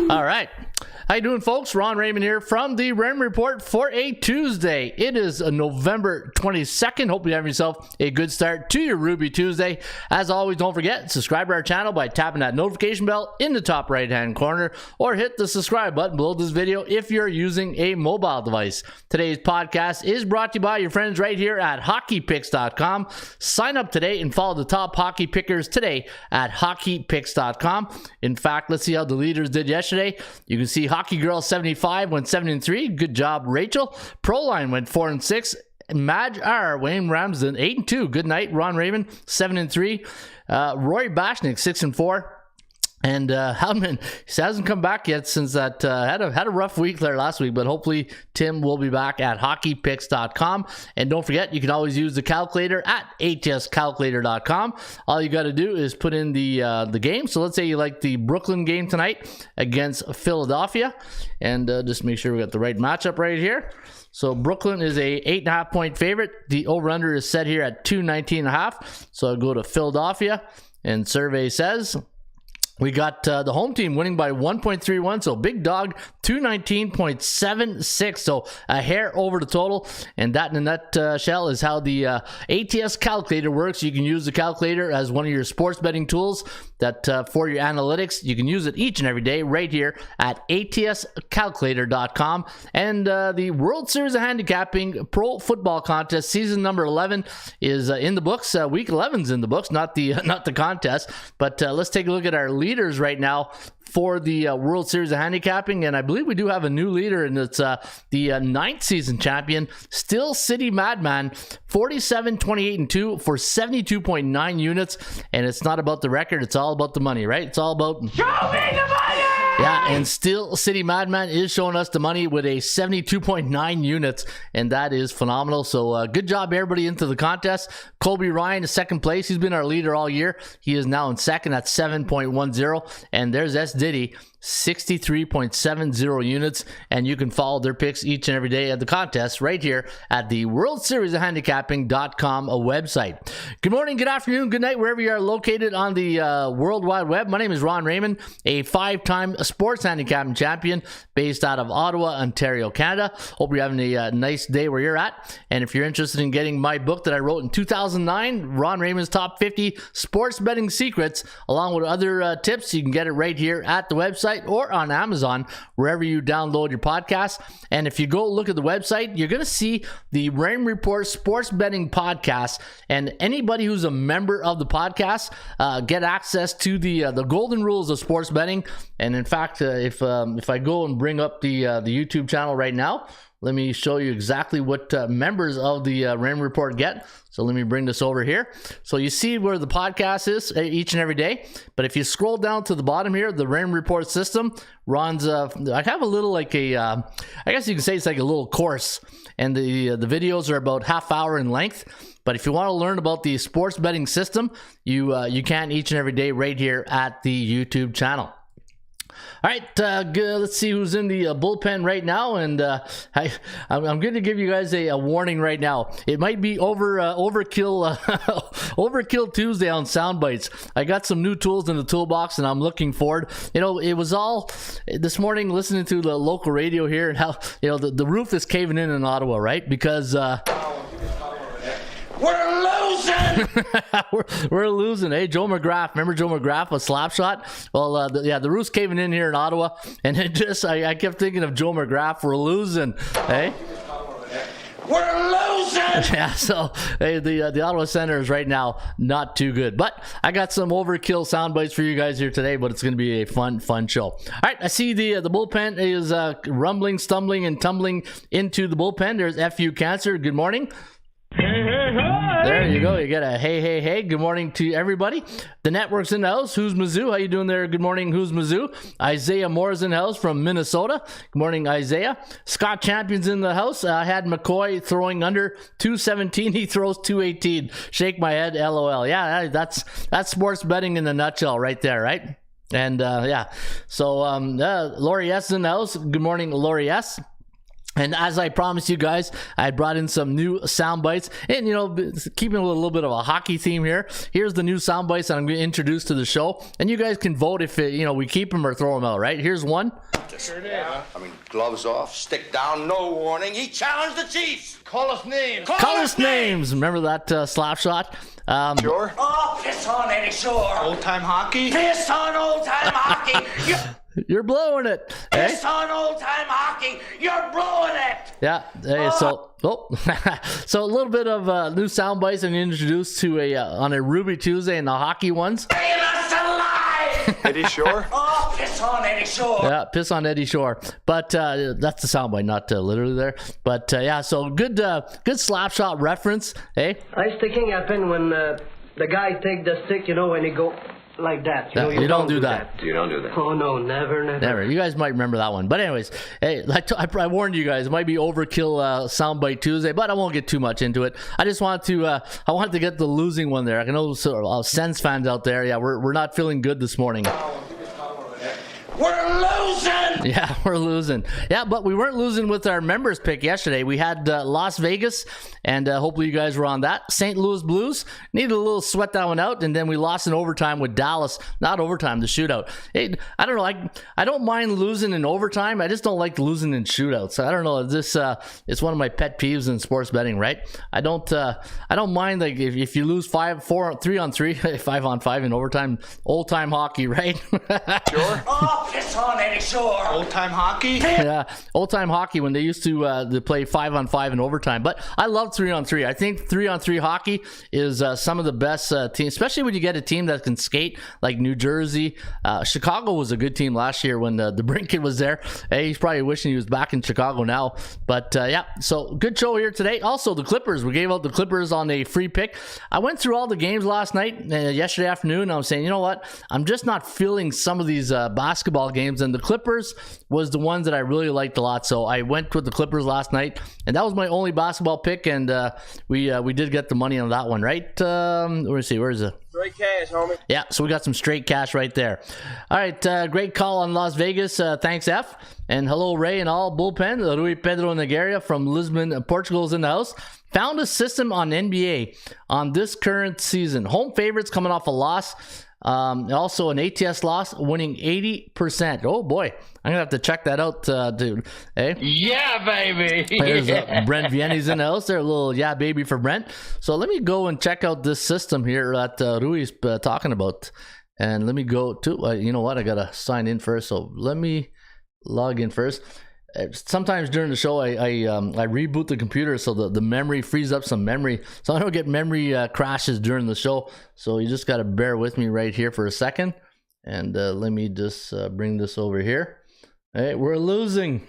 All right. How you doing, folks? Ron Raymond here from the Raymond Report for a Tuesday. It is November 22nd. Hope you're having yourself a good start to your Ruby Tuesday. As always, don't forget, subscribe to our channel by tapping that notification bell in the top right-hand corner, or hit the subscribe button below this video if you're using a mobile device. Today's podcast is brought to you by your friends right here at hockeypicks.com. Sign up today and follow the top hockey pickers today at hockeypicks.com. In fact, let's see how the leaders did yesterday. You can see Hockey Girl 75 went 7-3. Good job, Rachel. Proline went 4-6. Madge R. Wayne Ramsden 8-2. Good night, Ron Raymond 7-3. Roy Bashnik 6-4. And Hellman hasn't come back yet since that had a rough week there last week, but hopefully Tim will be back at hockeypicks.com. And don't forget, you can always use the calculator at atscalculator.com. All you got to do is put in the game. So let's say you like the Brooklyn game tonight against Philadelphia, and just make sure we got the right matchup right here. So Brooklyn is a 8.5 point favorite. The over-under is set here at 219.5. So I'll go to Philadelphia, and survey says we got the home team winning by 1.31, so big dog, 219.76, so a hair over the total. And that in a nutshell is how the ATS calculator works. You can use the calculator as one of your sports betting tools that for your analytics. You can use it each and every day right here at atscalculator.com. And the World Series of Handicapping Pro Football Contest season number 11 is in the books. Week 11's in the books, not the contest. But let's take a look at our leaders right now for the World Series of Handicapping, and I believe we do have a new leader, and it's the ninth season champion, Still City Madman, 47-28-2 for 72.9 units. And it's not about the record, it's all about the money, right? It's all about show me the money. Yeah, and Still City Madman is showing us the money with a 72.9 units, and that is phenomenal. So good job, everybody, into the contest. Colby Ryan is second place. He's been our leader all year. He is now in second at 7.10, and there's S. Diddy, 63.70 units, and you can follow their picks each and every day at the contest right here at the World Series of Handicapping.com website. Good morning, good afternoon, good night, wherever you are located on the World Wide Web. My name is Ron Raymond, a 5-time sports handicapping champion based out of Ottawa, Ontario, Canada. Hope you're having a nice day where you're at. And if you're interested in getting my book that I wrote in 2009, Ron Raymond's Top 50 Sports Betting Secrets, along with other tips, you can get it right here at the website or on Amazon, wherever you download your podcast. And if you go look at the website, you're going to see the Raymond Report Sports Betting Podcast. And anybody who's a member of the podcast get access to the golden rules of sports betting. And in fact, if I go and bring up the YouTube channel right now, let me show you exactly what members of the Raymond Report get. So let me bring this over here. So you see where the podcast is each and every day. But if you scroll down to the bottom here, the Raymond Report system, Ron's, I have a little like I guess you can say it's like a little course. And the videos are about half hour in length. But if you want to learn about the sports betting system, you can each and every day right here at the YouTube channel. All right, good. Let's see who's in the bullpen right now, and I'm going to give you guys a warning right now. It might be overkill overkill Tuesday on sound bites. I got some new tools in the toolbox, and I'm looking forward. You know, it was all this morning listening to the local radio here, and how the roof is caving in Ottawa, right? Because we're losing. we're losing. Hey, Joe McGrath. Remember Joe McGrath, a slap shot? Well, the roof's caving in here in Ottawa, and it just I kept thinking of Joe McGrath. We're losing. Hey. We're losing. Yeah, so hey, the Ottawa Senators right now not too good, but I got some overkill sound bites for you guys here today. But it's going to be a fun show. All right, I see the bullpen is rumbling, stumbling, and tumbling into the bullpen. There's FU Cancer. Good morning. Hey, hey, hey. There you go. You got a hey, hey, hey. Good morning to everybody. The network's in the house. Who's Mizzou? How you doing there? Good morning. Who's Mizzou? Isaiah Moore's in the house from Minnesota. Good morning, Isaiah. Scott Champion's in the house. I had McCoy throwing under 217. He throws 218. Shake my head. LOL. Yeah, that's sports betting in a nutshell right there, right? And yeah. So Lori S in the house. Good morning, Lori S. And as I promised you guys, I brought in some new sound bites, and keeping a little bit of a hockey theme here. Here's the new sound bites that I'm going to introduce to the show, and you guys can vote if we keep them or throw them out. Right? Here's one. Sure did. Gloves off, stick down, no warning. He challenged the Chiefs. Call us names. Call us names. Remember that slap shot? Sure. Oh, piss on Eddie Shore. Old time hockey. Piss on old time hockey. You're blowing it. Piss on old time hockey. You're blowing it. Yeah. Hey, so a little bit of new sound bites I'm introduced to on a Ruby Tuesday and the hockey ones. Bringing us to life. Eddie Shore. Oh, piss on Eddie Shore. Yeah, piss on Eddie Shore. But that's the sound bite, not literally there. But yeah, so good slap shot reference. Hey. Ice sticking happen when the guy take the stick, when he go like that. You don't do that. You don't do that. Oh no, never. You guys might remember that one. But anyways, hey, I warned you guys, it might be overkill soundbite Tuesday, but I won't get too much into it. I just wanted to get the losing one there. I know Sens fans out there. Yeah, we're not feeling good this morning. We're losing. Yeah, we're losing. Yeah, but we weren't losing with our members pick yesterday. We had Las Vegas, and hopefully you guys were on that. St. Louis Blues needed a little sweat that one out, and then we lost in overtime with Dallas. Not overtime, the shootout. Hey, I don't know. I don't mind losing in overtime. I just don't like losing in shootouts. I don't know. It's one of my pet peeves in sports betting. Right? I don't mind like if you lose 3 on 3, 5 on 5 in overtime. Old time hockey, right? Sure. Oh, piss on Eddie Shore. Old time hockey. Yeah, old time hockey when they used to play 5 on 5 in overtime. But I love 3 on 3. I think 3 on 3 hockey is some of the best teams, especially when you get a team that can skate like New Jersey. Chicago was a good team last year when the Brinket was there. Hey, he's probably wishing he was back in Chicago now. But yeah, so good show here today. Also, the Clippers. We gave out the Clippers on a free pick. I went through all the games last night, yesterday afternoon. And I was saying, you know what? I'm just not feeling some of these basketball games, and the Clippers was the ones that I really liked a lot. So I went with the Clippers last night, and that was my only basketball pick, and we did get the money on that one, right? Let me see, where is it? Straight cash, homie. Yeah, so we got some straight cash right there. All right, great call on Las Vegas. Thanks, F. And hello, Ray and all bullpen. Rui Pedro Nagaria from Lisbon, Portugal is in the house. Found a system on NBA on this current season. Home favorites coming off a loss. Also an ATS loss, winning 80%. Oh boy, I'm gonna have to check that out, dude. Hey, Yeah, baby. there's Brent Vianney's in the house. There, a little yeah baby for Brent. So let me go and check out this system here that Rui's talking about, and let me go to. You know what? I gotta sign in first. So let me log in first. Sometimes during the show, I reboot the computer so the memory frees up some memory, so I don't get memory crashes during the show. So you just got to bear with me right here for a second, and let me just bring this over here. Hey, we're losing.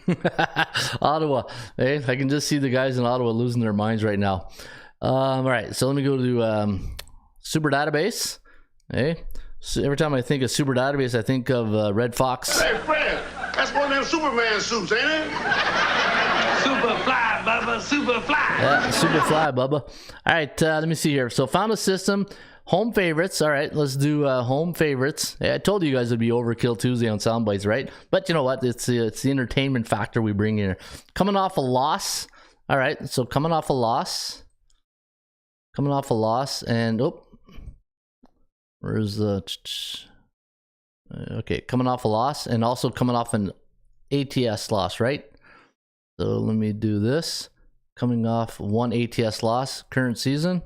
Ottawa. Hey, I can just see the guys in Ottawa losing their minds right now. All right, so let me go to Super Database. Hey, so every time I think of Super Database, I think of Red Fox. Hey, Fred, that's one of them Superman suits, ain't it? Super fly, Bubba. Super fly. Yeah, super fly, Bubba. All right, let me see here. So found a system. Home favorites. All right, let's do home favorites. Yeah, I told you guys it'd be overkill Tuesday on Soundbites, right? But you know what? It's the entertainment factor we bring in here. Coming off a loss. All right, so coming off a loss. And where's the... Okay, coming off a loss and also coming off an ATS loss, right? So let me do this. Coming off one ATS loss current season,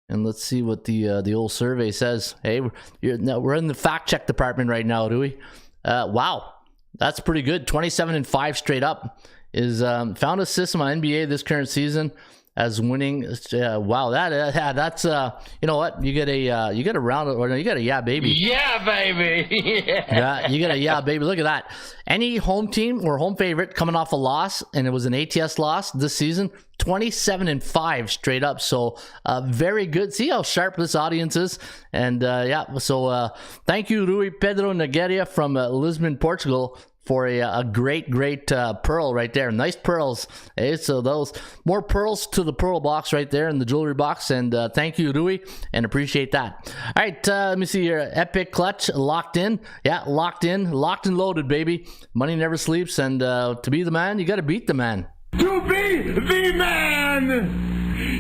and let's see what the old survey says. Hey, we're in the fact check department right now, do we? Wow, that's pretty good. 27-5 straight up is found a system on NBA this current season as winning. Wow, that's you know what? You get a round, or no, you get a yeah baby. Yeah, baby. Yeah, you get a yeah baby. Look at that. Any home team or home favorite coming off a loss, and it was an ATS loss this season, 27-5 straight up. So very good. See how sharp this audience is. And yeah, so thank you, Rui Pedro Nagaria from Lisbon, Portugal, for a great pearl right there. Nice pearls. Hey, so those more pearls to the pearl box right there in the jewelry box. And thank you, Rui, and appreciate that. All right, let me see here. Epic Clutch locked in. Yeah, locked in, locked and loaded, baby. Money never sleeps, and to be the man, you got to beat the man. To be the man,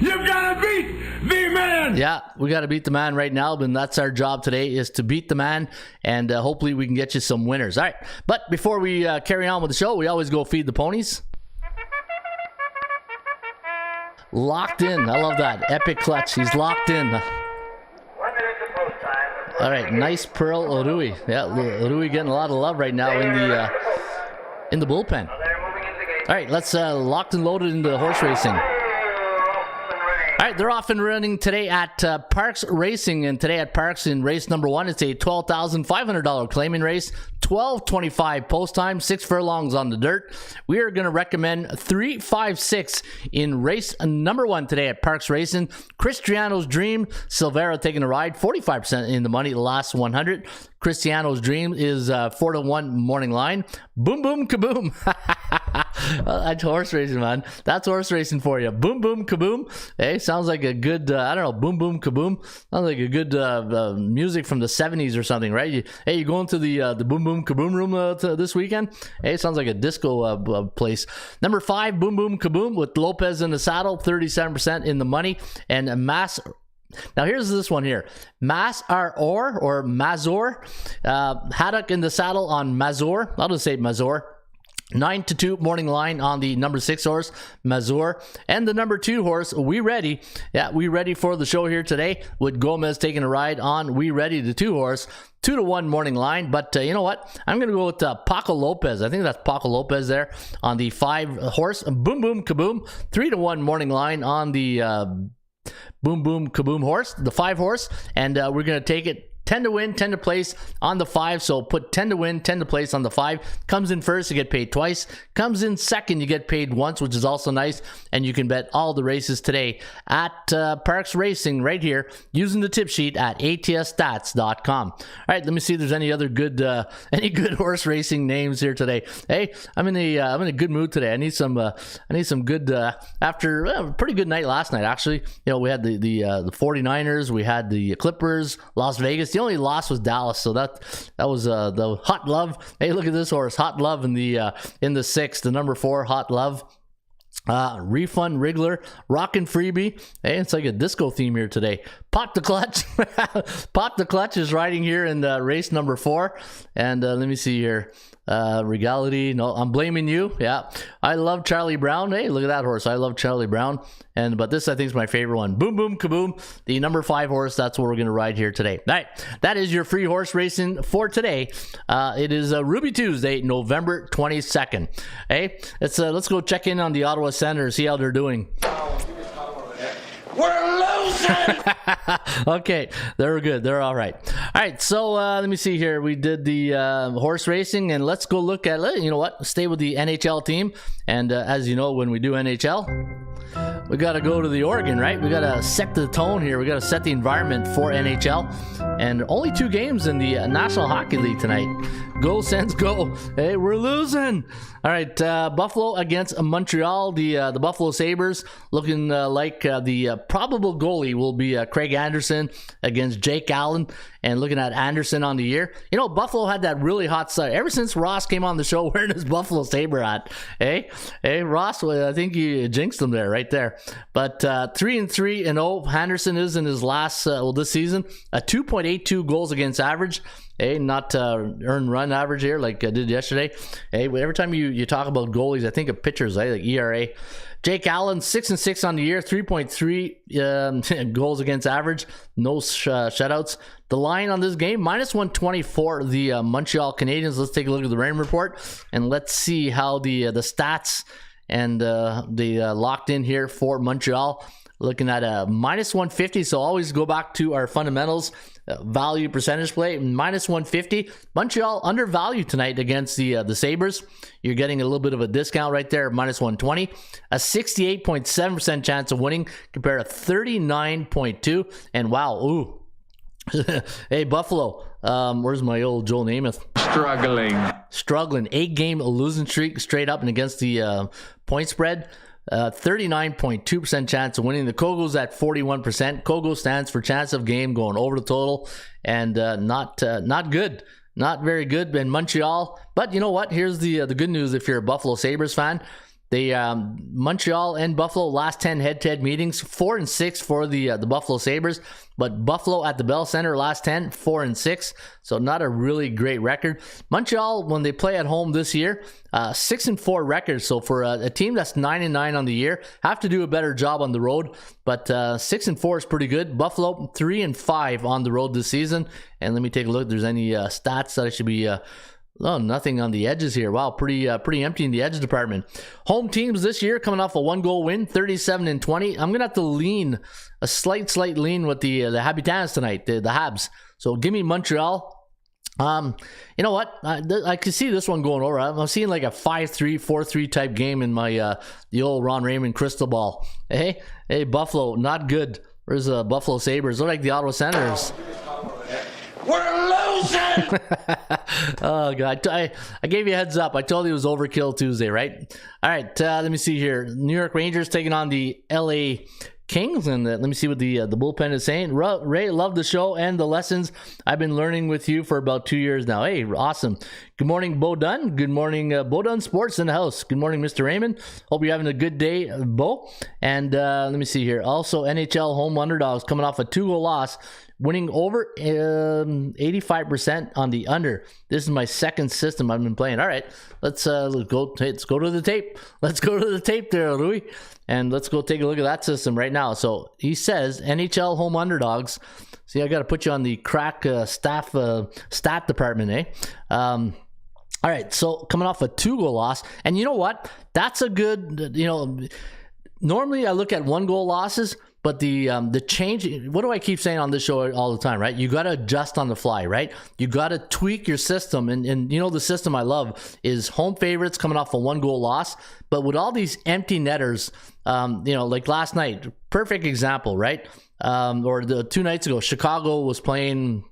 you've got to beat the man. Yeah, we got to beat the man right now, and that's our job today, is to beat the man, and hopefully we can get you some winners. All right, but before we carry on with the show, we always go feed the ponies. Locked in. I love that. Epic Clutch. He's locked in. All right, nice pearl, Rui. Yeah, Rui getting a lot of love right now in the bullpen. All right, let's locked and loaded into horse racing. All right, they're off and running today at Parks Racing, and today at Parks in race number 1, it's a $12,500 claiming race, 12:25 post time, 6 furlongs on the dirt. We are going to recommend 3-5-6 in race number 1 today at Parks Racing. Cristiano's Dream, Silvera taking a ride, 45% in the money, the last 100. Cristiano's Dream is 4-1 morning line. Boom, boom, kaboom. Well, that's horse racing, man. That's horse racing for you. Boom, boom, kaboom. Hey, sounds like a good, I don't know, boom, boom, kaboom. Sounds like a good music from the 70s or something, right? You going to the boom, boom, kaboom room this weekend? Hey, sounds like a disco place. Number 5, boom, boom, kaboom with Lopez in the saddle, 37% in the money. And Mass. Now here's this one here. Mazor or Mazor. Haddock in the saddle on Mazor. I'll just say Mazor. 9-2 morning line on the number 6 horse, Mazur, and the number 2 horse, We Ready. Yeah, We Ready for the show here today with Gomez taking a ride on We Ready, the 2 horse. 2-1 morning line, but you know what? I'm going to go with Paco Lopez. I think that's Paco Lopez there on the 5 horse. Boom, boom, kaboom. 3-1 morning line on the boom, boom, kaboom horse, the 5 horse, and we're going to take it 10 to win, 10 to place on the 5. So put 10 to win, 10 to place on the 5. Comes in first, you get paid twice. Comes in second, you get paid once, which is also nice. And you can bet all the races today at Parks Racing right here using the tip sheet at ATSStats.com. All right, let me see if there's any other good horse racing names here today. Hey, I'm in a good mood today. I need some good after a pretty good night last night. Actually, you know, we had the 49ers, we had the Clippers, Las Vegas. The only loss was Dallas, so that was the Hot Love. Hey, look at this horse, Hot Love in the 6, the number 4, Hot Love. Refund Wriggler, Rockin' Freebie. Hey, it's like a disco theme here today. Pop the Clutch. Pop the Clutch is riding here in race number 4. And let me see here. Regality. No, I'm Blaming You. Yeah. I love Charlie Brown. Hey, look at that horse. I love Charlie Brown. But this, I think, is my favorite one. Boom, boom, kaboom. The number 5 horse. That's what we're going to ride here today. All right. That is your free horse racing for today. It is Ruby Tuesday, November 22nd. Hey, let's go check in on the Ottawa Senators, see how they're doing. We're losing! Okay, they're good. They're all right. All right, so let me see here. We did the horse racing, and let's go look at, you know what, stay with the NHL team. And as you know, when we do NHL, we got to go to the Oregon, right? We got to set the tone here. We got to set the environment for NHL. And only 2 games in the National Hockey League tonight. Go, Sens, go. Hey, we're losing. All right, Buffalo against Montreal. The Buffalo Sabres looking like the probable goalie will be Craig Anderson against Jake Allen. And looking at Anderson on the year, you know, Buffalo had that really hot start. Ever since Ross came on the show wearing his Buffalo Sabre hat. Hey, Ross, I think you jinxed him there, right there. But 3-3-0. Anderson is in his last, this season, a 2.82 goals against average. Hey, not earned run average here like I did yesterday. Hey, every time you talk about goalies, I think of pitchers, right? Like ERA. Jake Allen, 6-6 on the year, 3.3 goals against average, no shutouts. The line on this game, -120 for the Montreal Canadiens. Let's take a look at the rain report, and let's see how the stats and the locked in here for Montreal. Looking at a -150, so always go back to our fundamentals. Value percentage play, -150. Montreal undervalued tonight against the Sabres. You're getting a little bit of a discount right there, -120. A 68.7% chance of winning compared to 39.2. And wow, ooh. Hey, Buffalo, where's my old Joel Namath? Struggling. 8-game losing streak straight up and against the point spread. 39.2% chance of winning. The Kogels at 41%. Kogo stands for chance of game going over the total, and not good. Not very good in Montreal. But you know what? Here's the good news if you're a Buffalo Sabres fan. They Montreal and Buffalo last 10 head-to-head meetings, 4-6 for the Buffalo Sabres, but Buffalo at the Bell Center last 10, 4-6, so not a really great record. Montreal, when they play at home this year, 6-4 record. So for a team that's 9-9 on the year, have to do a better job on the road. But 6-4 is pretty good. Buffalo 3-5 on the road this season. And let me take a look if there's any stats that I should be. Oh, nothing on the edges here. Wow, pretty empty in the edge department. Home teams this year coming off a 1-goal win, 37-20. I'm gonna have to lean a slight lean with the Habitants tonight, the Habs. So give me Montreal. You know what? I can see this one going over. I'm seeing like a 5-3, 4-3 type game in my the old Ron Raymond crystal ball. Hey, Buffalo, not good. Where's the Buffalo Sabres? Look like the Ottawa Senators. We're losing! Oh, God. I gave you a heads up. I told you it was Overkill Tuesday, right? All right, let me see here. New York Rangers taking on the LA Kings, and let me see what the bullpen is saying. Ray, love the show and the lessons I've been learning with you for about 2 years now. Hey, awesome. Good morning, Bo Dunn. Good morning, Bo Dunn Sports in the house. Good morning, Mr. Raymond. Hope you're having a good day, Bo. And let me see here. Also, NHL home underdogs coming off a 2-goal loss, winning over 85% on the under. This is my second system I've been playing. All right, let's go to the tape. Let's go to the tape there, Louis, and let's go take a look at that system right now. So he says NHL home underdogs. See, I got to put you on the crack stat department, eh? All right, so coming off a 2-goal loss, and you know what? That's a good, normally I look at 1-goal losses, but the change, what do I keep saying on this show all the time, right? You got to adjust on the fly, right? You got to tweak your system. And the system I love is home favorites coming off a 1-goal loss. But with all these empty netters, like last night, perfect example, right? Or the 2 nights ago, Chicago was playing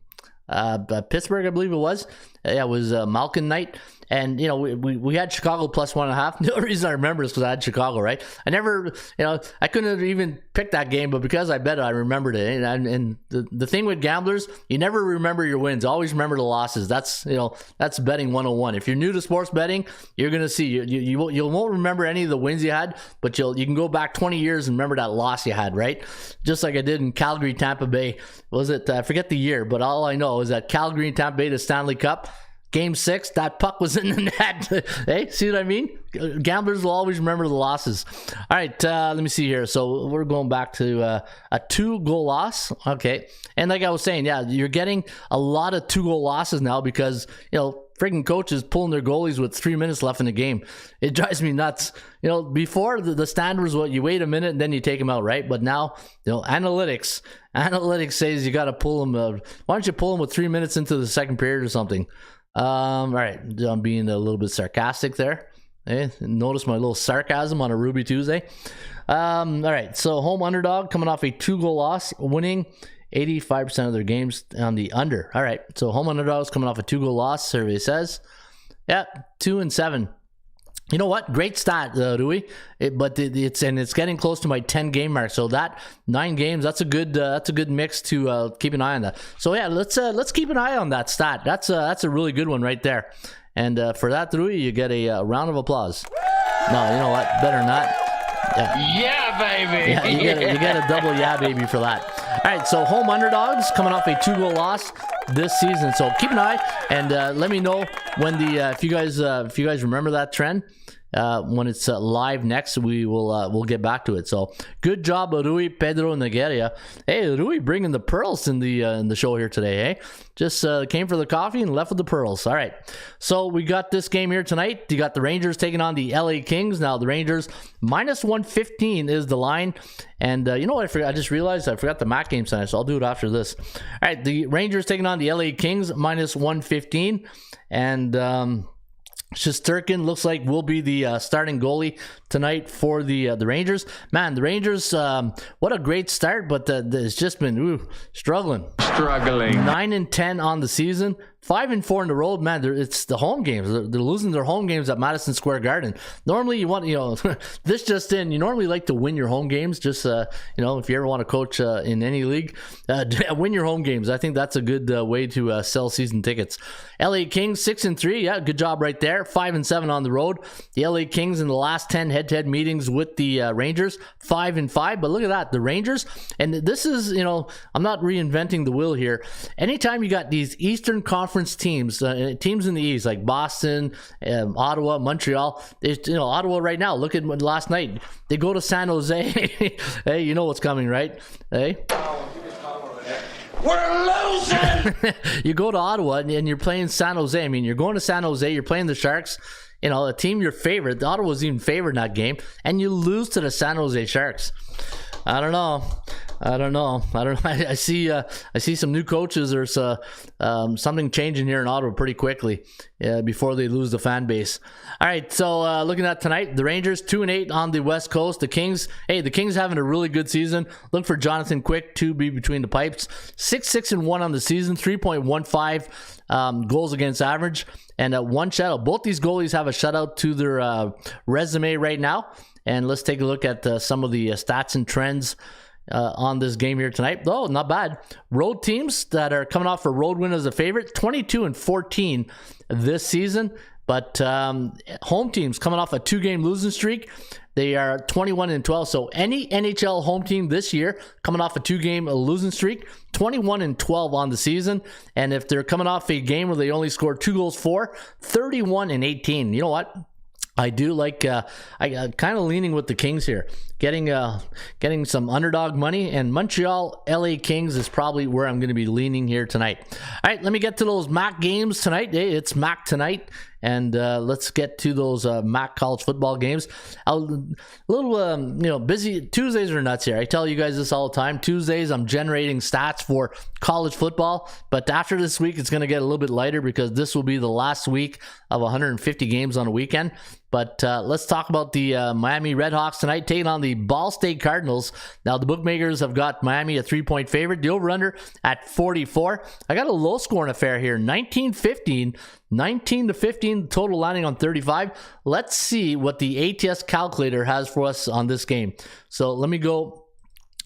Pittsburgh, I believe it was. Yeah, it was Malkin night. And, we had Chicago plus 1.5. The only reason I remember is because I had Chicago, right? I never, I couldn't have even picked that game, but because I bet it, I remembered it. And the thing with gamblers, you never remember your wins. Always remember the losses. That's betting 101. If you're new to sports betting, you're going to see, you won't remember any of the wins you had, but you can go back 20 years and remember that loss you had, right? Just like I did in Calgary, Tampa Bay. Was it, I forget the year, but all I know is that Calgary and Tampa Bay, the Stanley Cup, Game 6, that puck was in the net. Hey, see what I mean? Gamblers will always remember the losses. All right, let me see here. So we're going back to a 2-goal loss. Okay. And like I was saying, yeah, you're getting a lot of 2-goal losses now because, freaking coaches pulling their goalies with 3 minutes left in the game. It drives me nuts. Before the standard was what you wait a minute and then you take them out, right? But now, analytics says you got to pull them. Why don't you pull them with 3 minutes into the second period or something? All right, I'm being a little bit sarcastic there. Notice my little sarcasm on a Ruby Tuesday. All right, so home underdog coming off a 2-goal loss, winning 85% of their games on the under. All right, so home underdogs coming off a 2-goal loss, survey says. Yeah, 2-7. You know what? Great stat, Rui. But it's getting close to my 10-game mark. So that 9 games, that's a good mix to keep an eye on that. So yeah, let's keep an eye on that stat. That's a really good one right there. And for that, Rui, you get a round of applause. No, you know what? Better not. Yeah, baby. Yeah, you get a double yeah, baby, for that. All right, so home underdogs coming off a 2-goal loss this season. So keep an eye and let me know when if you guys remember that trend. When it's live next, we'll get back to it. So good job, Rui Pedro Nigeria. Hey, Rui bringing the pearls in the show here today. Hey, just came for the coffee and left with the pearls. All right, so we got this game here tonight. You got the Rangers taking on the LA Kings. Now the Rangers minus 115 is the line. And you know what? I just realized I forgot the MAC game tonight, so I'll do it after this. All right, the Rangers taking on the LA Kings minus 115, and Shesterkin looks like will be the starting goalie tonight for the Rangers. Man, the Rangers, what a great start, but it's just been struggling. 9-10 on the season. 5-4 in the road, man. It's the home games. They're losing their home games at Madison Square Garden. Normally, you want, this just in. You normally like to win your home games. Just if you ever want to coach in any league, win your home games. I think that's a good way to sell season tickets. LA Kings 6-3. Yeah, good job right there. 5-7 on the road. The LA Kings in the last 10 head-to-head meetings with the Rangers, 5-5. But look at that, the Rangers. And this is, I'm not reinventing the wheel here. Anytime you got these Eastern Conference teams in the East like Boston, Ottawa, Montreal. Ottawa right now, look at last night, they go to San Jose. Hey, you know what's coming, right? Hey, We're losing! You go to Ottawa and you're playing San Jose. I mean, you're going to San Jose, you're playing the Sharks, a team you're favored. Ottawa's even favored in that game, and you lose to the San Jose Sharks. I don't know. I see some new coaches. There's something changing here in Ottawa pretty quickly before they lose the fan base. All right, so looking at tonight, the Rangers 2-8 on the West Coast. The Kings having a really good season. Look for Jonathan Quick to be between the pipes. 6-1 on the season, 3.15 goals against average, and one shutout. Both these goalies have a shutout to their resume right now. And let's take a look at some of the stats and trends on this game here tonight. Oh, not bad. Road teams that are coming off a road win as a favorite, 22-14 this season. But home teams coming off a 2-game losing streak, they are 21-12. So any NHL home team this year coming off a 2-game losing streak, 21-12 on the season. And if they're coming off a game where they only scored 2 goals for, 31-18. You know what? I do like, I kind of leaning with the Kings here, getting some underdog money, and Montreal LA Kings is probably where I'm going to be leaning here tonight. All right, let me get to those MAC games tonight. Hey, it's MAC tonight, and let's get to those MAC college football games. A little, busy. Tuesdays are nuts here. I tell you guys this all the time. Tuesdays, I'm generating stats for college football, but after this week, it's going to get a little bit lighter because this will be the last week of 150 games on a weekend. But let's talk about the Miami Redhawks tonight taking on the Ball State Cardinals. Now, the bookmakers have got Miami a 3-point favorite. The over-under at 44. I got a low-scoring affair here, 19-15. 19-15, total landing on 35. Let's see what the ATS calculator has for us on this game. So let me go.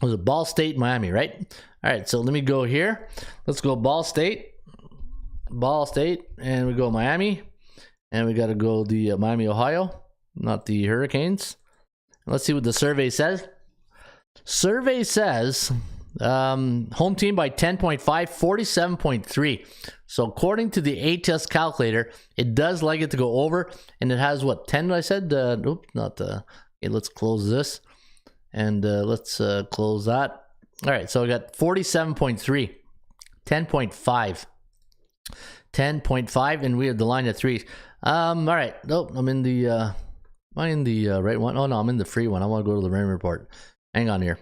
Was it Ball State, Miami, right? All right, so let me go here. Let's go Ball State, and we go Miami. And we got to go the Miami, Ohio, not the Hurricanes. Let's see what the survey says. Survey says home team by 10.5, 47.3. So according to the ATS calculator, it does like it to go over. And it has what, 10 I said? Nope, not the. Okay, let's close this. And let's close that. All right, so I got 47.3, 10.5. 10.5, and we have the line at 3. All right. Nope, I'm in the am I in the right one? Oh no, I'm in the free one. I want to go to the rain report. Hang on here.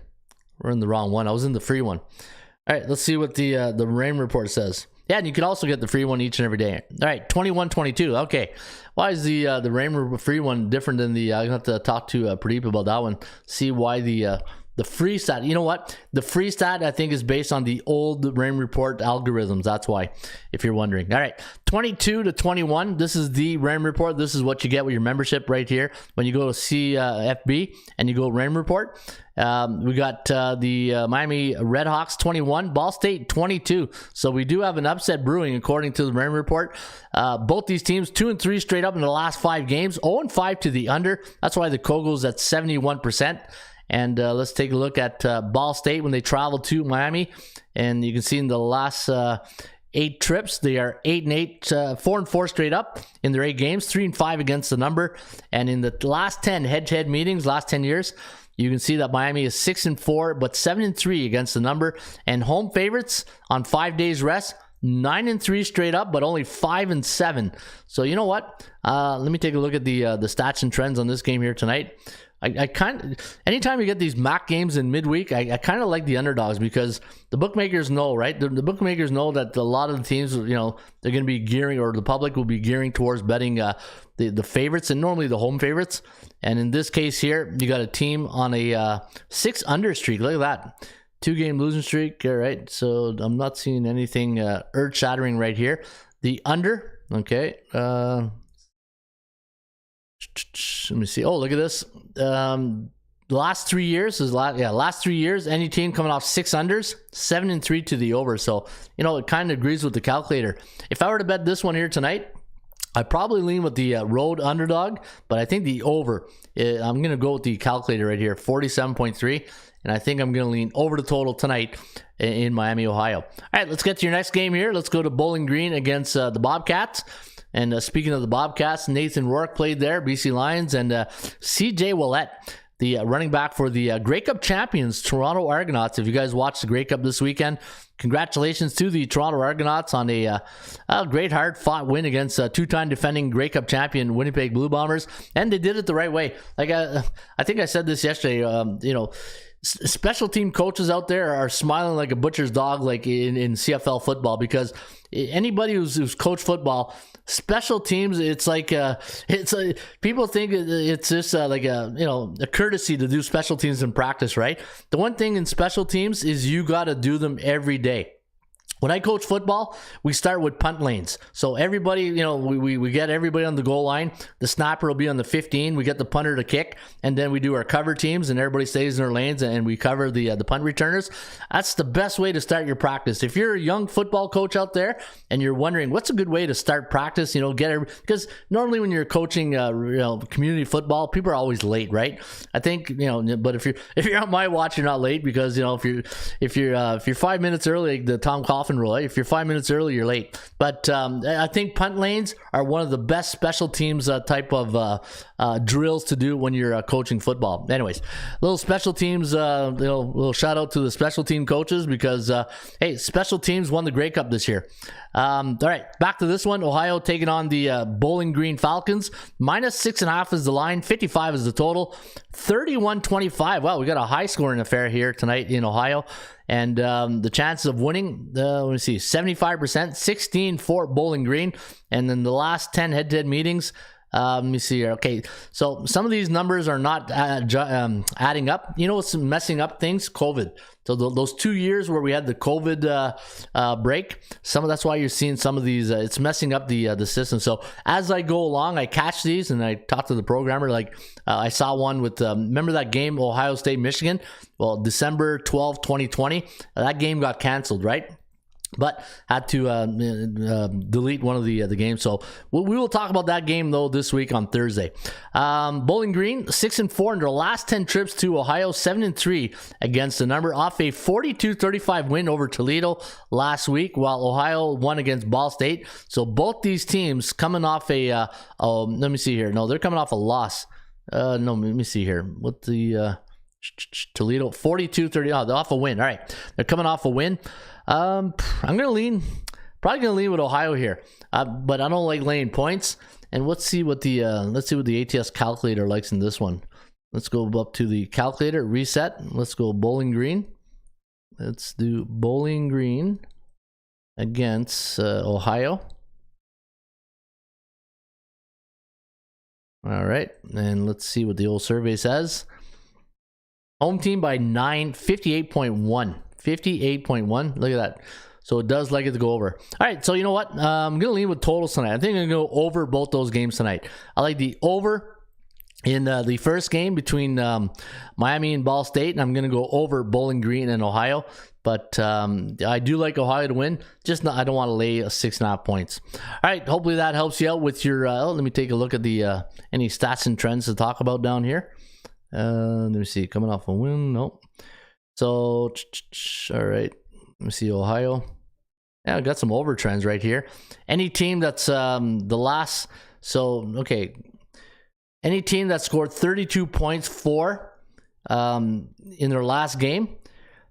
We're in the wrong one. I was in the free one. All right, let's see what the rain report says. Yeah, and you can also get the free one each and every day. All right, 21-22. Okay. Why is the rain free one different than the I have to talk to Pradeep about that one. See why the free stat, you know what? The free stat, I think, is based on the old Rain Report algorithms. That's why, if you're wondering. All right, 22-21. This is the Rain Report. This is what you get with your membership right here. When you go to CFB and you go Rain Report, we got the Miami Redhawks 21, Ball State 22. So we do have an upset brewing according to the Rain Report. Both these teams 2-3 straight up in the last 5 games, 0-5 to the under. That's why the Kogo's at 71%. And let's take a look at Ball State when they travel to Miami. And you can see in the last 8 trips, they are 8-8, 4-4 straight up in their 8 games, 3-5 against the number. And in the last 10 head-to-head meetings, last 10 years, you can see that Miami is 6-4, but 7-3 against the number. And home favorites on 5 days rest, 9-3 straight up, but only 5-7. So you know what? Let me take a look at the stats and trends on this game here tonight. I kind of, anytime you get these MAC games in midweek, I kind of like the underdogs because the bookmakers know, right? The bookmakers know that a lot of the teams, they're going to be gearing, or the public will be gearing towards betting the favorites, and normally the home favorites. And in this case here, you got a team on a 6-under streak. Look at that. 2-game losing streak. All right. So I'm not seeing anything earth-shattering right here. The under, okay. Let me see. Oh, look at this. The last 3 years last 3 years, any team coming off 6 unders, 7-3 to the over. So, it kind of agrees with the calculator. If I were to bet this one here tonight, I'd probably lean with the road underdog, but I think the over, I'm going to go with the calculator right here, 47.3. And I think I'm going to lean over the total tonight in Miami, Ohio. All right, let's get to your next game here. Let's go to Bowling Green against the Bobcats. And speaking of the Bobcats, Nathan Rourke played there, BC Lions, and CJ Ouellette, the running back for the Grey Cup champions, Toronto Argonauts. If you guys watched the Grey Cup this weekend, congratulations to the Toronto Argonauts on a great hard-fought win against two-time defending Grey Cup champion Winnipeg Blue Bombers, and they did it the right way. Like I think I said this yesterday, special team coaches out there are smiling like a butcher's dog, like in CFL football, because anybody who's coached football, special teams, it's like people think it's just like a courtesy to do special teams in practice, right? The one thing in special teams is you got to do them every day. When I coach football, we start with punt lanes. So everybody, we get everybody on the goal line. The snapper will be on the 15. We get the punter to kick, and then we do our cover teams, and everybody stays in their lanes, and we cover the punt returners. That's the best way to start your practice. If you're a young football coach out there and you're wondering what's a good way to start practice, because normally when you're coaching, community football, people are always late, right? I think, but if you're on my watch, you're not late, because if you're 5 minutes early, the Tom Coughlin rule, if you're 5 minutes early, you're late. But I think punt lanes are one of the best special teams type of drills to do when you're coaching football. Anyways, little special teams, little shout out to the special team coaches, because hey, special teams won the Grey Cup this year. All right, back to this one. Ohio taking on the Bowling Green Falcons. -6.5 is the line, 55 is the total, 31-25. Wow, we got a high scoring affair here tonight in Ohio. And the chances of winning, let me see, 75%, 16 for Bowling Green. And then the last 10 head-to-head meetings, let me see here. Okay, so some of these numbers are not adding up. You know what's messing up things? COVID. So those 2 years where we had the COVID break, that's why you're seeing some of these. It's messing up the system. So as I go along, I catch these and I talk to the programmer. Like I saw one with remember that game, Ohio State Michigan? Well, December 12, 2020. That game got canceled, right? But had to delete one of the games. So we will talk about that game, though, this week on Thursday. Bowling Green, 6-4 in their last 10 trips to Ohio, 7-3 against the number, off a 42-35 win over Toledo last week, while Ohio won against Ball State. So both these teams coming off let me see here. No, they're coming off a loss. No, let me see here. What the Toledo, 42-30. Oh, they're off a win. All right. They're coming off a win. I'm probably going to lean with Ohio here, but I don't like laying points. And let's see what the ATS calculator likes in this one. Let's go up to the calculator, reset. Let's go Bowling Green. Let's do Bowling Green against Ohio. All right, and let's see what the old survey says. Home team by 9, 58.1. 58.1. Look at that. So it does like it to go over. All right, so you know what? I'm going to lean with totals tonight. I think I'm going to go over both those games tonight. I like the over in the first game between Miami and Ball State, and I'm going to go over Bowling Green and Ohio. But I do like Ohio to win. I don't want to lay 6.5 points. All right, hopefully that helps you out with your... let me take a look at the any stats and trends to talk about down here. Let me see. Coming off a win. Nope. So, all right. Let me see Ohio. Yeah, I got some over trends right here. Any team that's the last... So, okay. Any team that scored 32 points in their last game,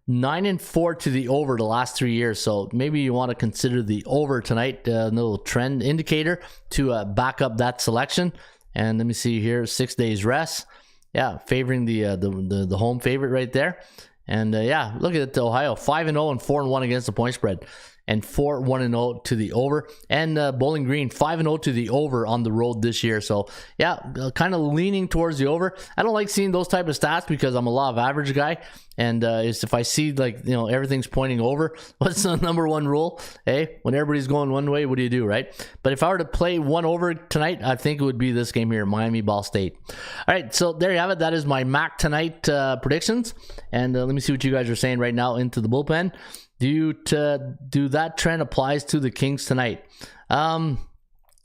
9-4 to the over the last 3 years. So maybe you want to consider the over tonight, a little trend indicator to back up that selection. And let me see here, 6 days rest. Yeah, favoring the home favorite right there. And yeah, look at it, Ohio, 5-0 and 4-1 against the point spread, and 4-1-0 to the over. And Bowling Green, 5-0 to the over on the road this year. So yeah, kind of leaning towards the over. I don't like seeing those type of stats because I'm a law of average guy. And if I see, like, you know, everything's pointing over, what's the number one rule? Hey, when everybody's going one way, what do you do, right? But if I were to play one over tonight, I think it would be this game here, Miami Ball State. All right, so there you have it. That is my MAC tonight predictions. And let me see what you guys are saying right now into the bullpen. Do that trend applies to the Kings tonight? I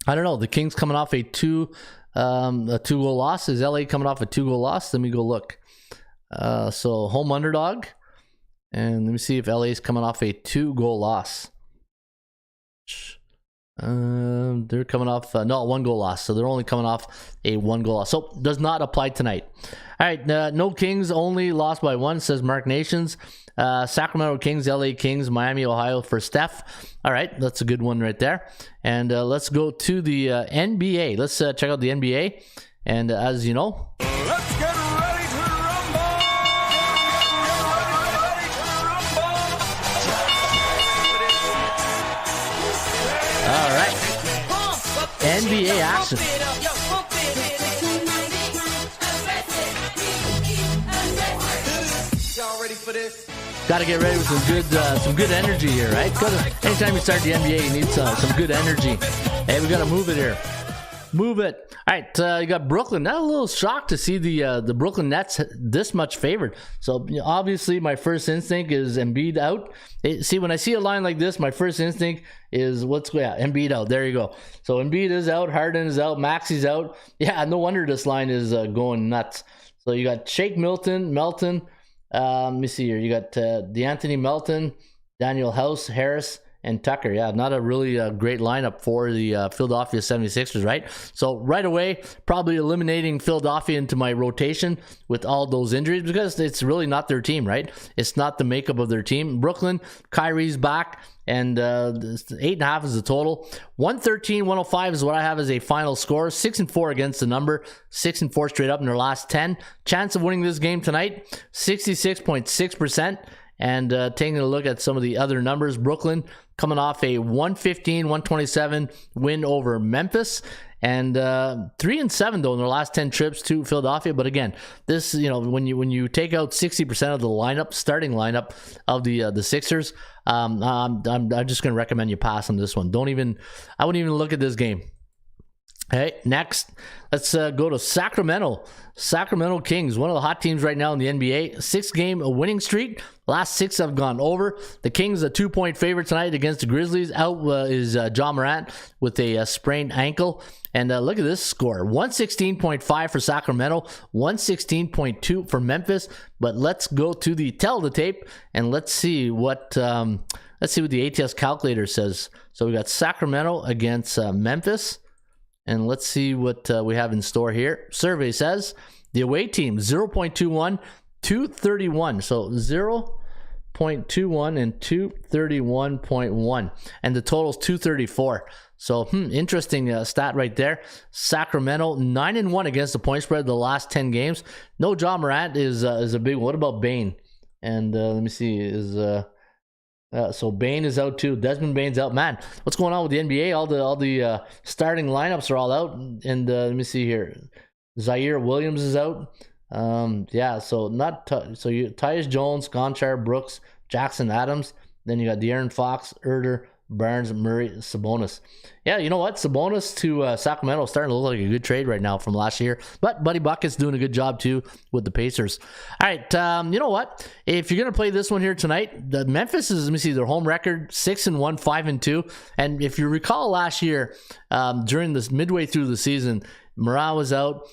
don't know. The Kings coming off a 2-goal loss. Is LA coming off a 2-goal loss? Let me go look. So home underdog, and let me see if LA is coming off a 2-goal loss. They're coming off no 1-goal loss, so they're only coming off a 1-goal loss. So does not apply tonight. All right, no Kings, only lost by 1, says Mark Nations. Sacramento Kings, LA Kings, Miami, Ohio for Steph. All right, that's a good one right there. And let's go to the NBA. Let's check out the NBA. And as you know, Let's get ready to rumble! all right, NBA action. Got to get ready with some good energy here, right? Anytime you start the NBA, you need some good energy. Hey, we got to move it here. Move it. All right, you got Brooklyn. Not a little shocked to see the Brooklyn Nets this much favored. So obviously, my first instinct is Embiid out. See, when I see a line like this, my first instinct is Embiid out. There you go. So Embiid is out, Harden is out, Maxi's out. Yeah, no wonder this line is going nuts. So you got Shake Melton. Let me see here. You got DeAnthony Melton, Daniel House, Harris, and Tucker. Yeah, not a really great lineup for the Philadelphia 76ers, right? So right away, probably eliminating Philadelphia into my rotation with all those injuries because it's really not their team, right? It's not the makeup of their team. Brooklyn, Kyrie's back, and 8.5 is the total. 113-105 is what I have as a final score. 6-4 against the number. 6-4 straight up in their last 10. Chance of winning this game tonight, 66.6%. And taking a look at some of the other numbers, Brooklyn coming off a 115-127 win over Memphis, and 3-7 though in their last 10 trips to Philadelphia. But again, this, you know, when you take out 60% of the starting lineup of the Sixers, I'm just going to recommend you pass on this one. I wouldn't even look at this game. Hey, next, let's go to Sacramento. Sacramento Kings, one of the hot teams right now in the NBA. 6-game winning streak. Last 6 have gone over. The Kings, a 2-point favorite tonight against the Grizzlies. Out is Ja Morant with a sprained ankle. And look at this score. 116.5 for Sacramento. 116.2 for Memphis. But let's go to the tape and let's see what the ATS calculator says. So we got Sacramento against Memphis. And let's see what we have in store here. Survey says the away team 0.21, 231. So 0.21 and 231.1. And the total's 234. So interesting stat right there. Sacramento 9-1 against the point spread the last 10 games. No Ja Morant is a big one. What about Bane? And let me see, so Bane is out too. Desmond Bane's out. Man, what's going on with the NBA? All the starting lineups are all out. And let me see here. Zaire Williams is out. Yeah, so Tyus Jones, Gonchar, Brooks, Jackson Adams. Then you got De'Aaron Fox, Herder, Barnes, Murray, Sabonis. Yeah, you know what? Sabonis to Sacramento starting to look like a good trade right now from last year. But Buddy Bucket's doing a good job too with the Pacers. All right, you know what? If you're going to play this one here tonight, the Memphis is, let me see, their home record, 6-1, 5-2. And if you recall last year, during this midway through the season, Morat was out,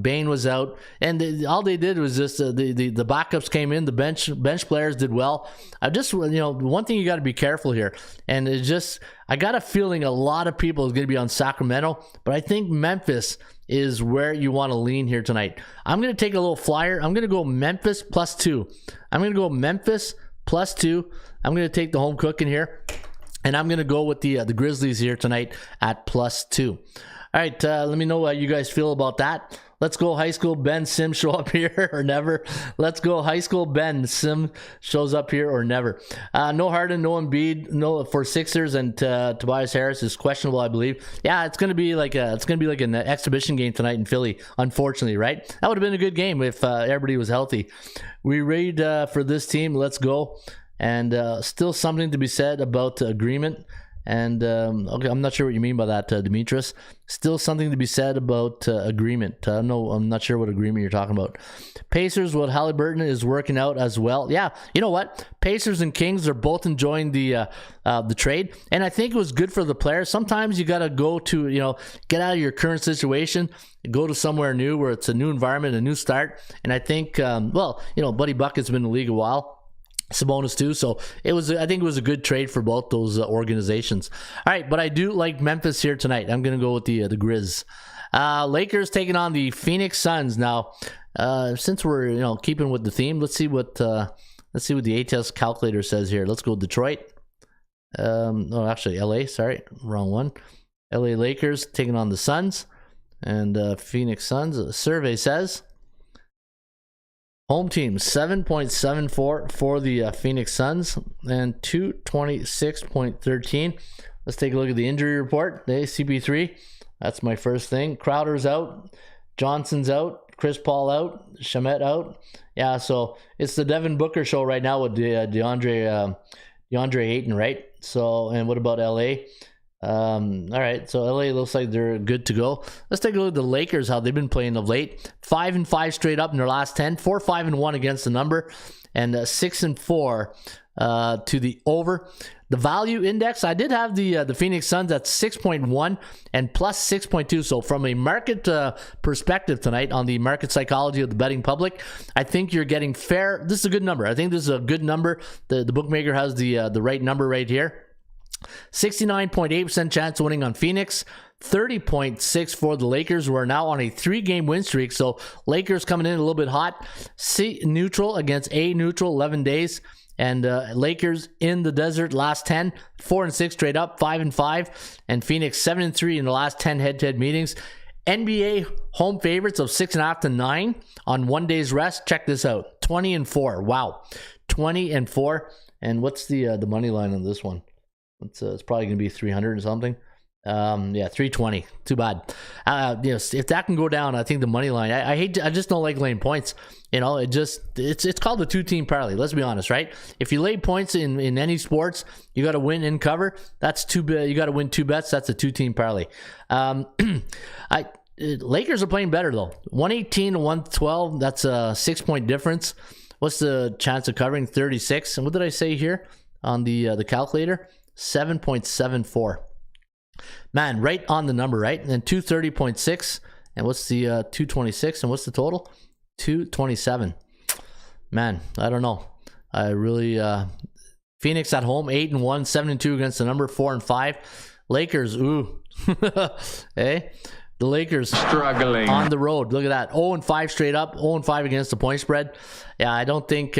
Bain was out, and all they did was just the backups came in, the bench players did well. I just, one thing you got to be careful here, and it's just, I got a feeling a lot of people is going to be on Sacramento, but I think Memphis is where you want to lean here tonight. I'm going to take a little flyer. I'm going to go Memphis +2. I'm going to go Memphis +2. I'm going to take the home cooking here, and I'm going to go with the Grizzlies here tonight at +2. All right, let me know what you guys feel about that. Let's go high school Ben Sim show up here or never. Let's go high school Ben Sim shows up here or never. No Harden, no Embiid, no for Sixers, and Tobias Harris is questionable, I believe. Yeah, it's gonna be like an exhibition game tonight in Philly. Unfortunately, right? That would have been a good game if everybody was healthy. We read for this team. Let's go. And still something to be said about agreement. And okay, I'm not sure what you mean by that, Demetris. Still something to be said about agreement. No, I'm not sure what agreement you're talking about. Pacers, what Halliburton is working out as well. Yeah, you know what? Pacers and Kings are both enjoying the trade, and I think it was good for the players. Sometimes you got to go to, get out of your current situation, go to somewhere new where it's a new environment, a new start. And I think, Buddy Bucket's been in the league a while. Sabonis too, so I think it was a good trade for both those organizations. All right, but I do like Memphis here tonight. I'm gonna go with the Grizz. Lakers taking on the Phoenix Suns. Now, since we're keeping with the theme, let's see what the ATS calculator says here. Let's go Detroit. Actually LA. Sorry, wrong one. LA Lakers taking on the Suns, and Phoenix Suns. The survey says. Home team 7.74 for the Phoenix Suns and 226.13. Let's take a look at the injury report. The CP3. That's my first thing. Crowder's out. Johnson's out. Chris Paul out. Shamet out. Yeah, so it's the Devin Booker show right now with DeAndre Ayton, right? So, and what about LA? All right, so LA looks like they're good to go. Let's take a look at the Lakers, how they've been playing of late. 5-5 straight up in their last 10. 4-5-1 against the number, and 6-4 to the over. The value index, I did have the Phoenix Suns at 6.1 and plus 6.2. So from a market perspective tonight, on the market psychology of the betting public, I think you're getting fair. This is a good number. I think this is a good number. The bookmaker has the right number right here. 69.8% chance of winning on Phoenix, 30.6 for the Lakers, who are now on a 3-game win streak. So Lakers coming in a little bit hot. C neutral against A neutral, 11 days. And Lakers in the desert last 10, 4-6 straight up, 5-5. And Phoenix 7-3 in the last 10 head-to-head meetings. NBA home favorites of 6.5 to 9 on 1 day's rest. Check this out, 20-4. Wow, 20-4. And what's the money line on this one? It's probably going to be 300 or something. 320. Too bad. If that can go down, I think the money line. I just don't like laying points. It's called a 2-team parlay. Let's be honest, right? If you lay points in any sports, you got to win and cover. That's too bad. You got to win 2 bets. That's a 2-team parlay. Lakers are playing better though. 118 to 112. That's a 6-point difference. What's the chance of covering? 36. And what did I say here on the calculator? 7.74. Man, right on the number, right? And 230.6. And what's the 226? And what's the total? 227. Man, I don't know. I really Phoenix at home 8-1, 7-2 against the number, 4-5. Lakers, ooh. Hey, the Lakers struggling on the road. Look at that. 0-5 straight up, 0-5 against the point spread. Yeah, I don't think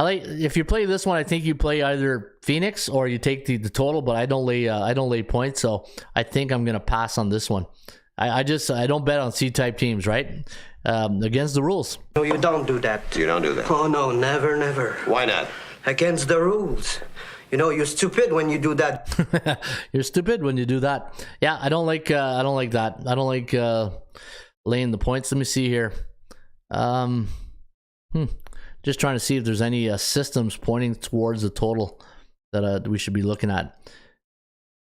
if you play this one, I think you play either Phoenix or you take the total, but I don't lay points, so I think I'm gonna pass on this one. I don't bet on C-type teams, right? Against the rules. No, you don't do that. You don't do that. Oh no, never. Why not? Against the rules. You're stupid when you do that. You're stupid when you do that. Yeah, I don't like that. I don't like laying the points. Let me see here. Just trying to see if there's any systems pointing towards the total that we should be looking at.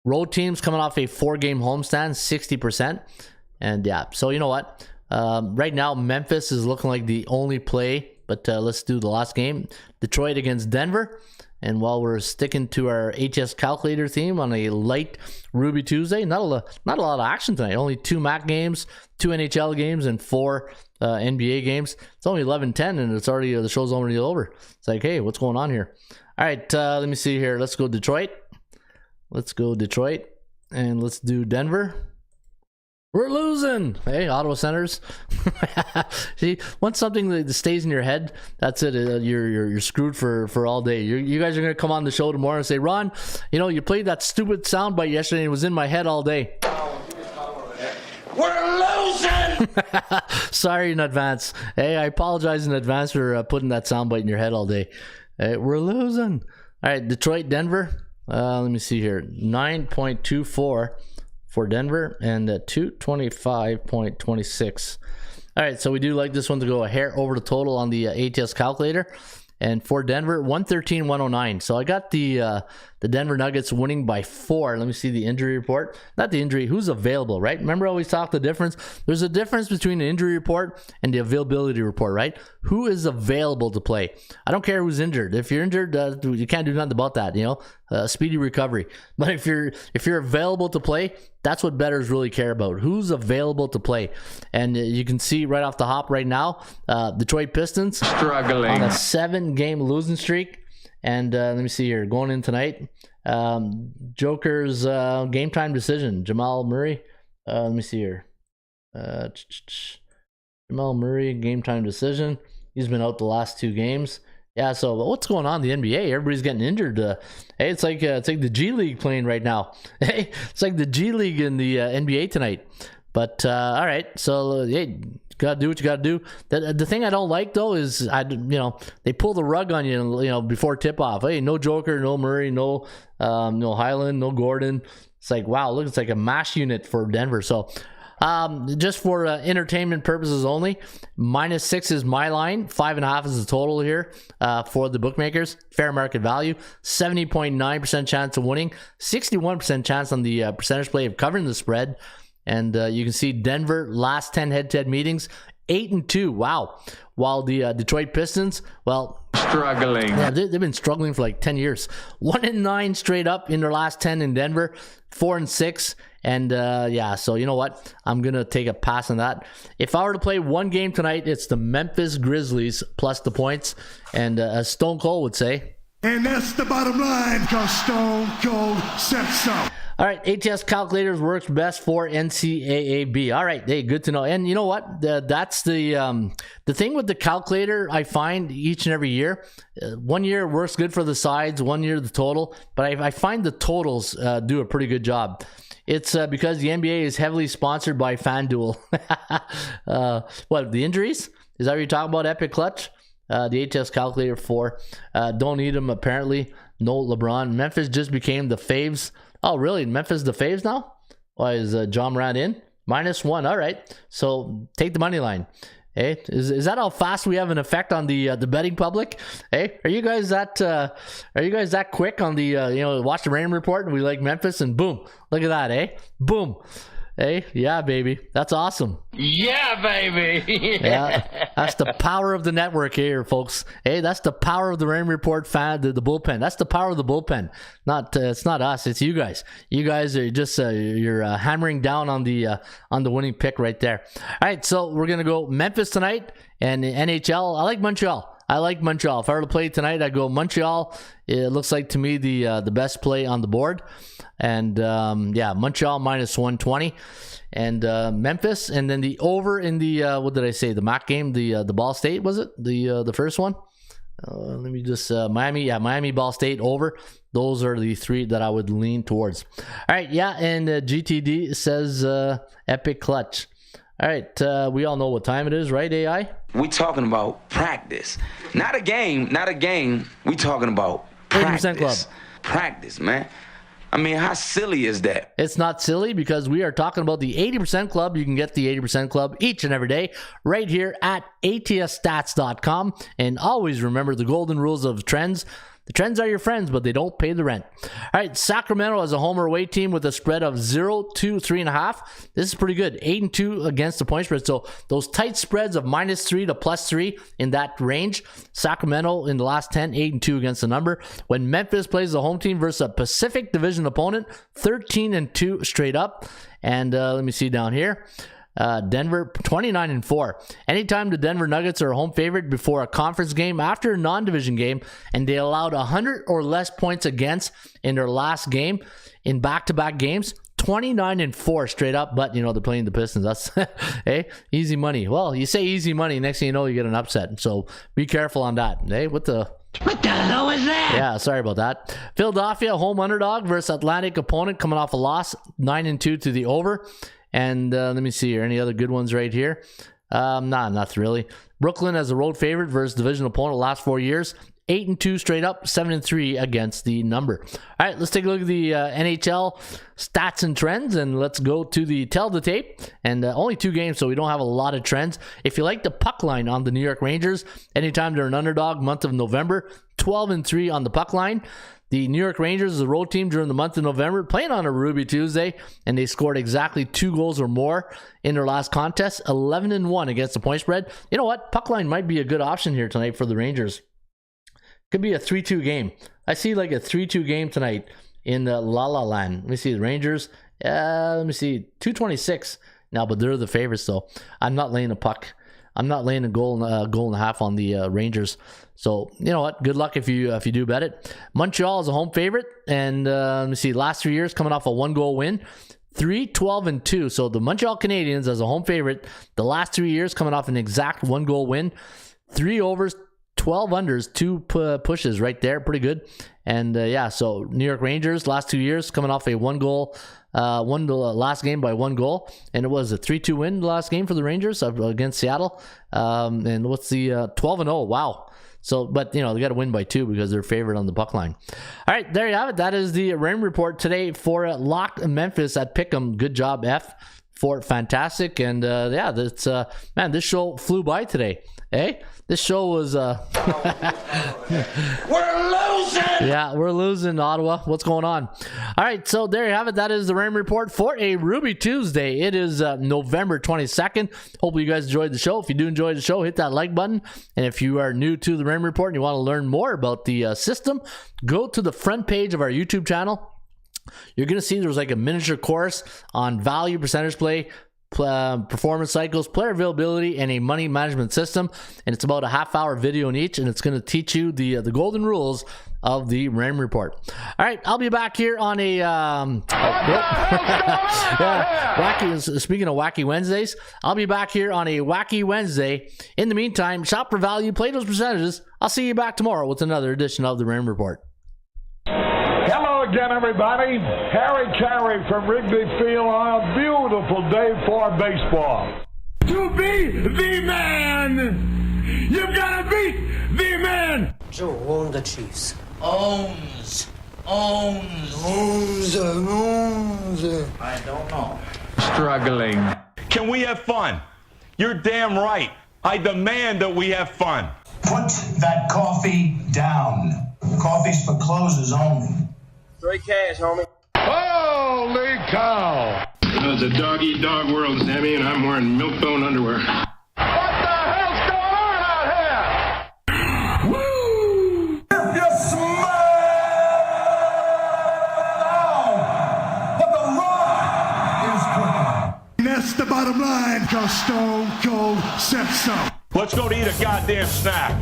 Road teams coming off a 4-game homestand, 60%. And yeah, so you know what? Right now, Memphis is looking like the only play but let's do the last game. Detroit against Denver. And while we're sticking to our ATS calculator theme on a light Ruby Tuesday, not a lot of action tonight. Only 2 MAC games, 2 NHL games, and 4 NBA games. It's only 11:10, and it's already the show's already over. It's like, hey, what's going on here? All right, let me see here. Let's go Detroit. And let's do Denver. We're losing. Hey, Ottawa Senators. See, once something that stays in your head, that's it. You're screwed for all day. You guys are gonna come on the show tomorrow and say, Ron, you played that stupid soundbite yesterday and it was in my head all day. We're losing! Sorry in advance. Hey, I apologize in advance for putting that soundbite in your head all day. Hey, we're losing. All right, Detroit, Denver. Let me see here. 9.24 for Denver and 225.26. All right, so we do like this one to go a hair over the total on the ATS calculator. And for Denver, 113-109. So I got the Denver Nuggets winning by 4. Let me see the injury report. Not the injury, who's available, right? Remember I always talk the difference? There's a difference between the injury report and the availability report, right? Who is available to play? I don't care who's injured. If you're injured, you can't do nothing about that, speedy recovery. But if you're available to play, that's what bettors really care about. Who's available to play? And you can see right off the hop right now, Detroit Pistons struggling on a 7-game losing streak. And let me see here, going in tonight, Joker's game time decision, Jamal Murray. Let me see here. Jamal Murray, game time decision. He's been out the last 2 games. Yeah, so what's going on in the NBA? Everybody's getting injured. Hey, it's like the G League playing right now. Hey, it's like the G League in the NBA tonight. But all right, so hey, gotta do what you gotta do. The thing I don't like though is they pull the rug on you, before tip off. Hey, no Joker, no Murray, no Highland, no Gordon. It's like, wow, look, it's like a mash unit for Denver. So just for entertainment purposes only, -6 is my line, 5.5 is the total here for the bookmakers. Fair market value, 70.9% chance of winning, 61% chance on the percentage play of covering the spread. And you can see Denver last 10 head-to-head meetings, 8-2. Wow. While the Detroit Pistons, well, struggling. Yeah, they've been struggling for like 10 years. 1-9 straight up in their last 10 in Denver, 4-6. And yeah, so you know what? I'm going to take a pass on that. If I were to play one game tonight, it's the Memphis Grizzlies plus the points. And as Stone Cold would say, and that's the bottom line, because Stone Cold said so. All right, ATS calculators works best for NCAAB. All right, hey, good to know. And you know what? That's the thing with the calculator. I find each and every year, 1 year it works good for the sides, 1 year the total. But I find the totals do a pretty good job. It's because the NBA is heavily sponsored by FanDuel. What, the injuries? Is that what you're talking about? Epic Clutch? The ATS calculator 4. Don't need them apparently. No LeBron. Memphis just became the faves. Oh, really? Memphis the faves now? Why is John Morant in? -1. All right. So take the money line. Hey, is that how fast we have an effect on the betting public? Hey, are you guys that quick on the watch the rain report and we like Memphis and boom, look at that, eh? Boom. Hey, yeah, baby. That's awesome. Yeah, baby. Yeah, that's the power of the network here, folks. Hey, that's the power of the Rain Report fan, the bullpen. That's the power of the bullpen. It's not us. It's you guys. You guys are just you're hammering down on the winning pick right there. All right, so we're gonna go Memphis tonight and NHL. I like Montreal. If I were to play tonight, I'd go Montreal. It looks like to me the best play on the board. And yeah, Montreal -120. And Memphis. And then the over in the, what did I say? The MAC game, the Ball State, was it? The first one? Let me just, Miami. Yeah, Miami, Ball State, over. Those are the 3 that I would lean towards. All right, yeah, and GTD says Epic Clutch. All right, we all know what time it is, right, AI? We talking about practice, not a game. We talking about practice. 80% club. Practice, man. I mean, how silly is that? It's not silly because we are talking about the 80% club. You can get the 80% club each and every day right here at ATSStats.com. And always remember the golden rules of trends. The Trends are your friends, but they don't pay the rent. All right, Sacramento as a home or away team with a spread of 0-2, 3.5. This is pretty good. 8-2 against the point spread. So those tight spreads of -3 to +3 in that range. Sacramento in the last 10, 8-2 against the number. When Memphis plays the home team versus a Pacific Division opponent, 13-2 straight up. And let me see down here. Denver 29-4. Anytime the Denver Nuggets are a home favorite before a conference game after a non-division game, and they allowed 100 or less points against in their last game in back-to-back games, 29-4 straight up. But you know they're playing the Pistons. That's hey, easy money. Well, you say easy money, next thing you know you get an upset. So be careful on that. Hey, what the hell was that? Yeah, sorry about that. Philadelphia home underdog versus Atlantic opponent coming off a loss, 9-2 to the over. And let me see here. Any other good ones right here? Not really. Brooklyn as a road favorite versus division opponent last 4 years. 8-2 straight up, 7-3 against the number. All right, let's take a look at the NHL stats and trends, and let's go to the tell the tape. And only 2 games, so we don't have a lot of trends. If you like the puck line on the New York Rangers, anytime they're an underdog, month of November, 12-3 on the puck line. The New York Rangers is a road team during the month of November, playing on a Ruby Tuesday, and they scored exactly 2 goals or more in their last contest, 11-1 against the point spread. You know what? Puck line might be a good option here tonight for the Rangers. Could be a 3-2 game. I see like a 3-2 game tonight in the La La Land. Let me see the Rangers. Let me see 226 now, but they're the favorites though. I'm not laying a puck. I'm not laying a goal and a half on the Rangers. So you know what? Good luck if you do bet it. Montreal is a home favorite, and let me see. Last 3 years coming off a 1-goal win. 3-12-2. So the Montreal Canadiens as a home favorite, the last 3 years coming off an exact 1-goal win. 3 overs, 12 unders, 2 pushes right there. Pretty good. And so New York Rangers last 2 years coming off a 1-goal, won the last game by 1 goal, and it was a 3-2 win the last game for the Rangers against Seattle. And what's the 12-0? Wow. So, but you know they got to win by 2 because they're favored on the puck line. All right, there you have it. That is the Ram report today for Locked Memphis at Pick'em. Good job, F. For fantastic. And that's man, this show flew by today. Hey, this show was We're losing! Yeah, we're losing, Ottawa. What's going on? All right, so there you have it. That is the Ram report for a Ruby Tuesday. It is November 22nd. Hopefully you guys enjoyed the show. If you do enjoy the show, hit that like button. And if you are new to the Ram report and you want to learn more about the system, go to the front page of our YouTube channel. You're going to see there's like a miniature course on value, percentage play, performance cycles, player availability, and a money management system. And it's about a half-hour video in each, and it's going to teach you the golden rules of the Ram report. All right, I'll be back here on a wacky. Speaking of wacky Wednesdays, I'll be back here on a wacky Wednesday. In the meantime, shop for value, play those percentages. I'll see you back tomorrow with another edition of the Ram report. Hello again, everybody. Harry Carey from Wrigley Field on a beautiful day for baseball. To be the man, you've got to beat the man. Joe owned the Chiefs. Owns. Owns. I don't know. Struggling. Can we have fun? You're damn right. I demand that we have fun. Put that coffee down. Coffee's for closers only. Straight cash, homie. Holy cow. It's a dog-eat-dog world, Sammy, and I'm wearing milk-bone underwear. What the hell's going on out here? Woo! If you smell what the Rock is cooking. That's the bottom line, because Stone Cold said so. Let's go to eat a goddamn snack.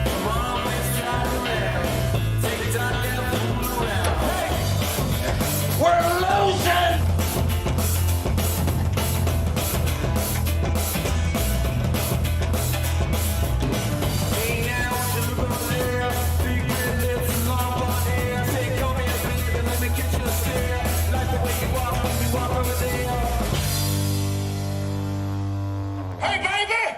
Come on, let's try to Hey, baby!